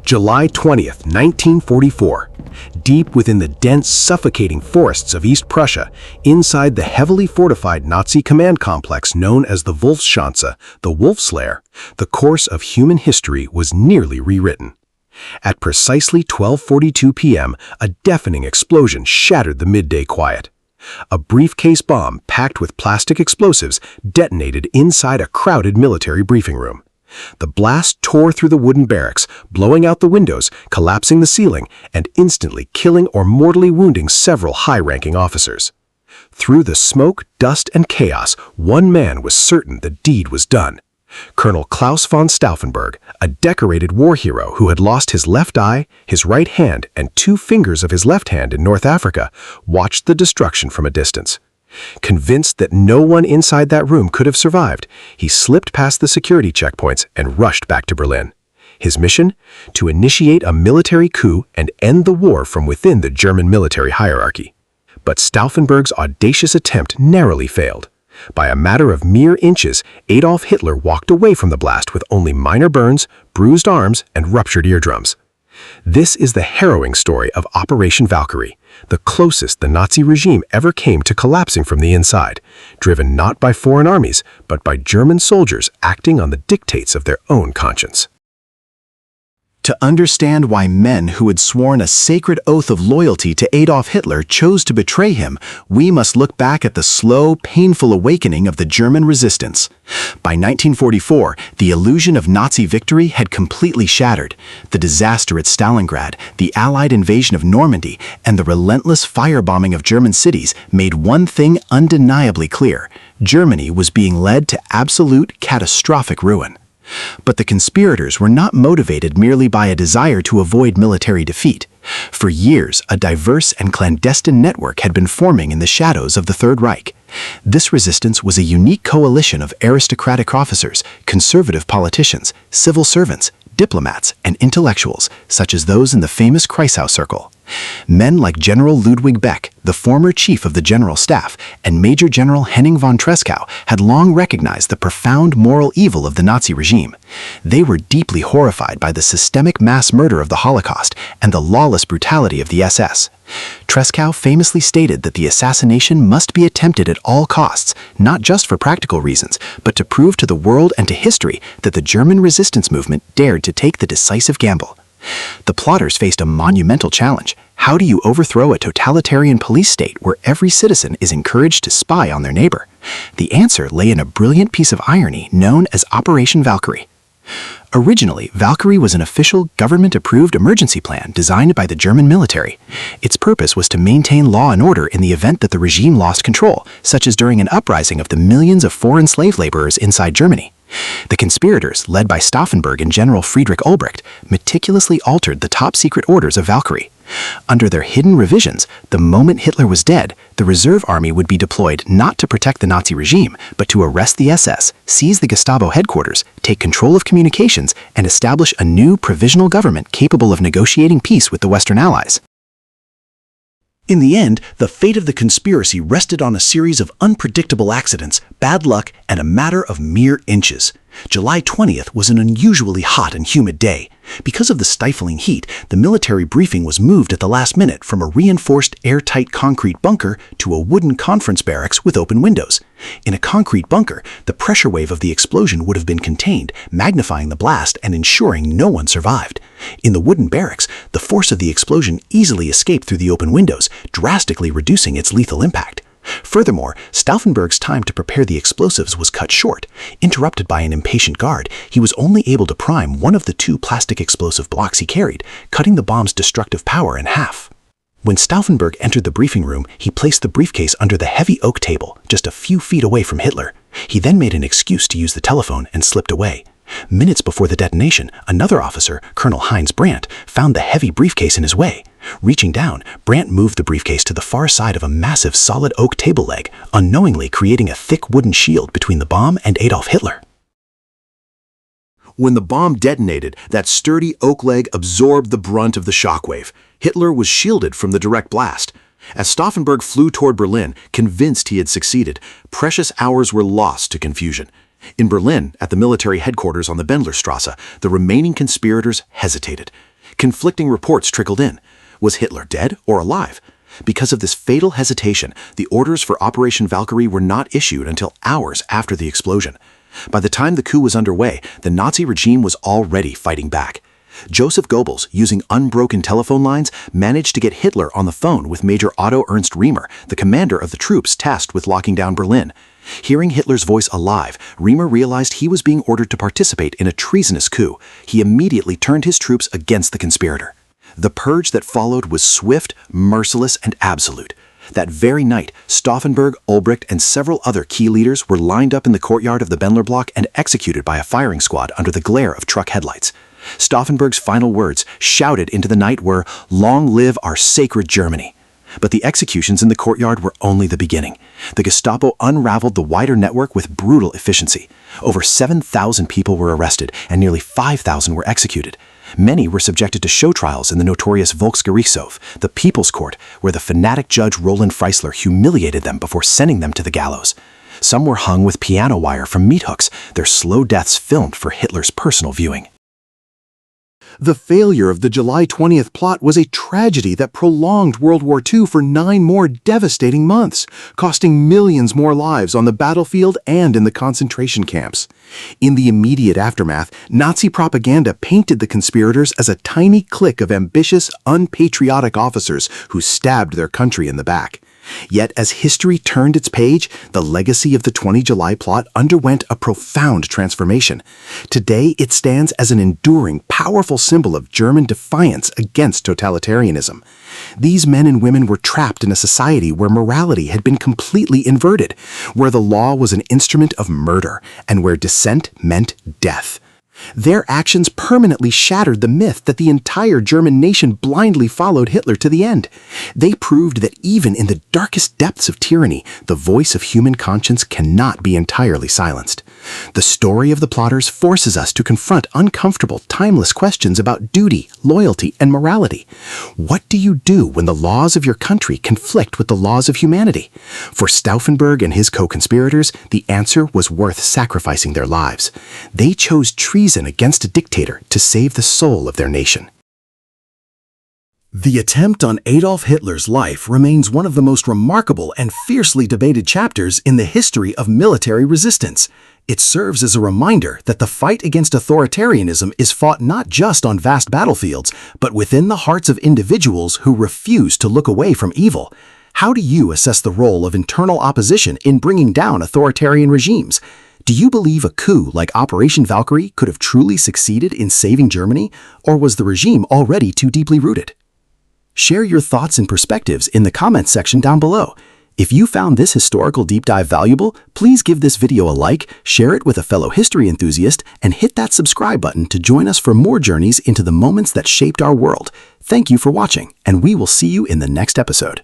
July 20th, 1944. Deep within the dense, suffocating forests of East Prussia, inside the heavily fortified Nazi command complex known as the Wolfschanze, the Wolf's Lair, the course of human history was nearly rewritten. At precisely 12:42 p.m., a deafening explosion shattered the midday quiet. A briefcase bomb packed with plastic explosives detonated inside a crowded military briefing room. The blast tore through the wooden barracks, blowing out the windows, collapsing the ceiling, and instantly killing or mortally wounding several high-ranking officers. Through the smoke, dust, and chaos, one man was certain the deed was done. Colonel Claus von Stauffenberg, a decorated war hero who had lost his left eye, his right hand, and 2 fingers of his left hand in North Africa, watched the destruction from a distance. Convinced that no one inside that room could have survived, he slipped past the security checkpoints and rushed back to Berlin. His mission? To initiate a military coup and end the war from within the German military hierarchy. But Stauffenberg's audacious attempt narrowly failed. By a matter of mere inches, Adolf Hitler walked away from the blast with only minor burns, bruised arms, and ruptured eardrums. This is the harrowing story of Operation Valkyrie, the closest the Nazi regime ever came to collapsing from the inside, driven not by foreign armies, but by German soldiers acting on the dictates of their own conscience. To understand why men who had sworn a sacred oath of loyalty to Adolf Hitler chose to betray him, we must look back at the slow, painful awakening of the German resistance. By 1944, the illusion of Nazi victory had completely shattered. The disaster at Stalingrad, the Allied invasion of Normandy, and the relentless firebombing of German cities made one thing undeniably clear: Germany was being led to absolute, catastrophic ruin. But the conspirators were not motivated merely by a desire to avoid military defeat. For years, a diverse and clandestine network had been forming in the shadows of the Third Reich. This resistance was a unique coalition of aristocratic officers, conservative politicians, civil servants, diplomats, and intellectuals, such as those in the famous Kreisau Circle. Men like General Ludwig Beck, the former chief of the General Staff, and Major General Henning von Tresckow had long recognized the profound moral evil of the Nazi regime. They were deeply horrified by the systemic mass murder of the Holocaust and the lawless brutality of the SS. Tresckow famously stated that the assassination must be attempted at all costs, not just for practical reasons, but to prove to the world and to history that the German resistance movement dared to take the decisive gamble. The plotters faced a monumental challenge. How do you overthrow a totalitarian police state where every citizen is encouraged to spy on their neighbor? The answer lay in a brilliant piece of irony known as Operation Valkyrie. Originally, Valkyrie was an official, government-approved emergency plan designed by the German military. Its purpose was to maintain law and order in the event that the regime lost control, such as during an uprising of the millions of foreign slave laborers inside Germany. The conspirators, led by Stauffenberg and General Friedrich Olbricht, meticulously altered the top-secret orders of Valkyrie. Under their hidden revisions, the moment Hitler was dead, the reserve army would be deployed not to protect the Nazi regime, but to arrest the SS, seize the Gestapo headquarters, take control of communications, and establish a new provisional government capable of negotiating peace with the Western Allies. In the end, the fate of the conspiracy rested on a series of unpredictable accidents, bad luck, and a matter of mere inches. July 20th was an unusually hot and humid day. Because of the stifling heat, the military briefing was moved at the last minute from a reinforced airtight concrete bunker to a wooden conference barracks with open windows. In a concrete bunker, the pressure wave of the explosion would have been contained, magnifying the blast and ensuring no one survived. In the wooden barracks, the force of the explosion easily escaped through the open windows, drastically reducing its lethal impact. Furthermore, Stauffenberg's time to prepare the explosives was cut short. Interrupted by an impatient guard, he was only able to prime one of the 2 plastic explosive blocks he carried, cutting the bomb's destructive power in half. When Stauffenberg entered the briefing room, he placed the briefcase under the heavy oak table, just a few feet away from Hitler. He then made an excuse to use the telephone and slipped away. Minutes before the detonation, another officer, Colonel Heinz Brandt, found the heavy briefcase in his way. Reaching down, Brandt moved the briefcase to the far side of a massive solid oak table leg, unknowingly creating a thick wooden shield between the bomb and Adolf Hitler. When the bomb detonated, that sturdy oak leg absorbed the brunt of the shockwave. Hitler was shielded from the direct blast. As Stauffenberg flew toward Berlin, convinced he had succeeded, precious hours were lost to confusion. In Berlin, at the military headquarters on the Bendlerstrasse, the remaining conspirators hesitated. Conflicting reports trickled in. Was Hitler dead or alive? Because of this fatal hesitation, the orders for Operation Valkyrie were not issued until hours after the explosion. By the time the coup was underway, the Nazi regime was already fighting back. Joseph Goebbels, using unbroken telephone lines, managed to get Hitler on the phone with Major Otto Ernst Remer, the commander of the troops tasked with locking down Berlin. Hearing Hitler's voice alive, Remer realized he was being ordered to participate in a treasonous coup. He immediately turned his troops against the conspirator. The purge that followed was swift, merciless, and absolute. That very night, Stauffenberg, Ulbricht, and several other key leaders were lined up in the courtyard of the Bendler block and executed by a firing squad under the glare of truck headlights. Stauffenberg's final words, shouted into the night, were, "Long live our sacred Germany." But the executions in the courtyard were only the beginning. The Gestapo unraveled the wider network with brutal efficiency. Over 7,000 people were arrested, and nearly 5,000 were executed. Many were subjected to show trials in the notorious Volksgerichtshof, the People's Court, where the fanatic judge Roland Freisler humiliated them before sending them to the gallows. Some were hung with piano wire from meat hooks, their slow deaths filmed for Hitler's personal viewing. The failure of the July 20th plot was a tragedy that prolonged World War II for 9 more devastating months, costing millions more lives on the battlefield and in the concentration camps. In the immediate aftermath, Nazi propaganda painted the conspirators as a tiny clique of ambitious, unpatriotic officers who stabbed their country in the back. Yet as history turned its page, the legacy of the 20 July plot underwent a profound transformation. Today, it stands as an enduring, powerful symbol of German defiance against totalitarianism. These men and women were trapped in a society where morality had been completely inverted, where the law was an instrument of murder, and where dissent meant death. Their actions permanently shattered the myth that the entire German nation blindly followed Hitler to the end. They proved that even in the darkest depths of tyranny, the voice of human conscience cannot be entirely silenced. The story of the plotters forces us to confront uncomfortable, timeless questions about duty, loyalty, and morality. What do you do when the laws of your country conflict with the laws of humanity? For Stauffenberg and his co-conspirators, the answer was worth sacrificing their lives. They chose treason against a dictator to save the soul of their nation. The attempt on Adolf Hitler's life remains one of the most remarkable and fiercely debated chapters in the history of military resistance. It serves as a reminder that the fight against authoritarianism is fought not just on vast battlefields, but within the hearts of individuals who refuse to look away from evil. How do you assess the role of internal opposition in bringing down authoritarian regimes? Do you believe a coup like Operation Valkyrie could have truly succeeded in saving Germany, or was the regime already too deeply rooted? Share your thoughts and perspectives in the comments section down below. If you found this historical deep dive valuable, please give this video a like, share it with a fellow history enthusiast, and hit that subscribe button to join us for more journeys into the moments that shaped our world. Thank you for watching, and we will see you in the next episode.